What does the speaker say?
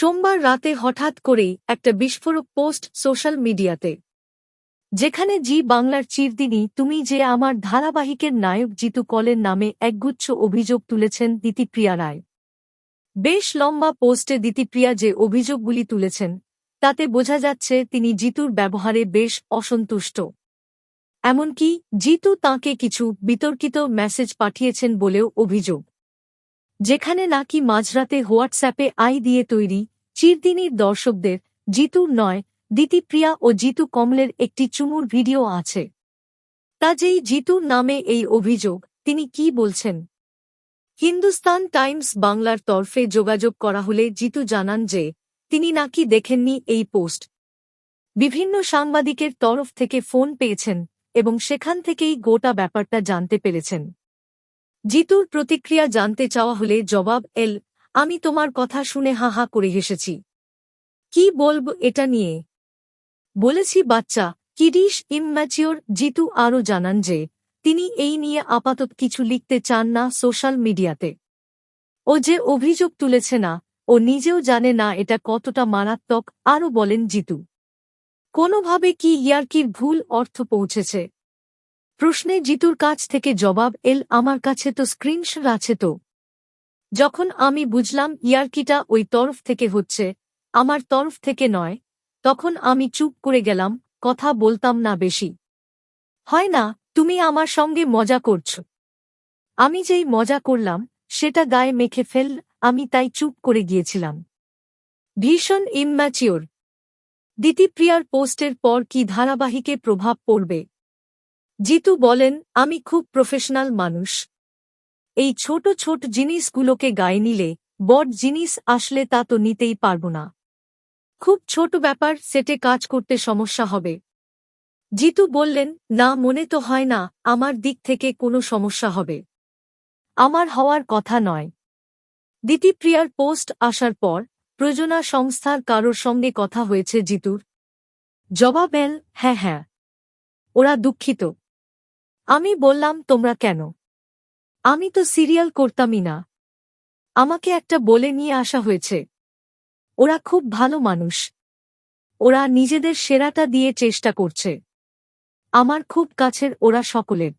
সোমবার রাতে হঠাৎ করেই একটা বিস্ফোরক পোস্ট সোশ্যাল মিডিয়াতে, যেখানে জি বাংলার চিরদিনই তুমি যে আমার ধারাবাহিকের নায়ক জিতু কলের নামে একগুচ্ছ অভিযোগ তুলেছেন দিতিপ্রিয়া রায়। বেশ লম্বা পোস্টে দিতিপ্রিয়া যে অভিযোগগুলি তুলেছেন তাতে বোঝা যাচ্ছে তিনি জিতুর ব্যবহারে বেশ অসন্তুষ্ট। এমনকি জিতু তাঁকে কিছু বিতর্কিত মেসেজ পাঠিয়েছেন বলেও অভিযোগ, যেখানে নাকি মাঝরাতে হোয়াটসঅ্যাপে আই দিয়ে তৈরি চিরদিনির দর্শকদের জিতুর নয় দিতিপ্রিয়া ও জিতু কমলের একটি চুমুর ভিডিও আছে। কাজেই জিতুর নামে এই অভিযোগ, তিনি কি বলছেন? হিন্দুস্তান টাইমস বাংলার তরফে যোগাযোগ করা হলে জিতু জানান যে তিনি নাকি দেখেননি এই পোস্ট। বিভিন্ন সাংবাদিকের তরফ থেকে ফোন পেয়েছেন এবং সেখান থেকেই গোটা ব্যাপারটা জানতে পেরেছেন। জিতুর প্রতিক্রিয়া জানতে চাওয়া হলে জবাব এল, আমি তোমার কথা শুনে হা হা করে হেসেছি। কি বলব এটা নিয়ে? বলেছি বাচ্চা, কিডিশ, ইমম্যাচিওর। জিতু আরও জানান যে তিনি এই নিয়ে আপাতত কিছু লিখতে চান না সোশ্যাল মিডিয়াতে। ও যে অভিযোগ তুলেছে না, ও নিজেও জানে না এটা কতটা মারাত্মক। আরও বলেন জিতু, কোনোভাবে কি ইয়ার্কির ভুল অর্থ পৌঁছেছে? প্রশ্নে জিতুর কাছ থেকে জবাব এল, আমার কাছে তো স্ক্রিনশট আছে তো। যখন আমি বুঝলাম ইয়ার্কিটা ওই তরফ থেকে হচ্ছে, আমার তরফ থেকে নয়, তখন আমি চুপ করে গেলাম, কথা বলতাম না বেশি। হয় না তুমি আমার সঙ্গে মজা করছ? আমি যেই মজা করলাম সেটা গায়ে মেখে ফেল, আমি তাই চুপ করে গিয়েছিলাম। ভীষণ ইমম্যাচিওর। দিতিপ্রিয়ার পোস্টের পর কি ধারাবাহিকে প্রভাব পড়বে? জিতু বলেন, আমি খুব প্রফেশনাল মানুষ। এই ছোট ছোট জিনিসগুলোকে গায়ে নিলে বড় জিনিস আসলে তা তো নিতেই পারব না। খুব ছোট ব্যাপার, সেটে কাজ করতে সমস্যা হবে। জিতু বললেন, না, মনে তো হয় না আমার দিক থেকে কোনো সমস্যা হবে। আমার হওয়ার কথা নয়। দিতিপ্রিয়ার পোস্ট আসার পর প্রযোজনা সংস্থার কারোর সঙ্গে কথা হয়েছে জিতুর? জবাব এল, হ্যাঁ, ওরা দুঃখিত। আমি বললাম, তোমরা কেন? আমি তো সিরিয়াল করতামই না। আমাকে একটা বলে নিয়ে আসা হয়েছে। ওরা খুব ভালো মানুষ। ওরা নিজেদের সেরাটা দিয়ে চেষ্টা করছে। আমার খুব কাছের ওরা সকলের।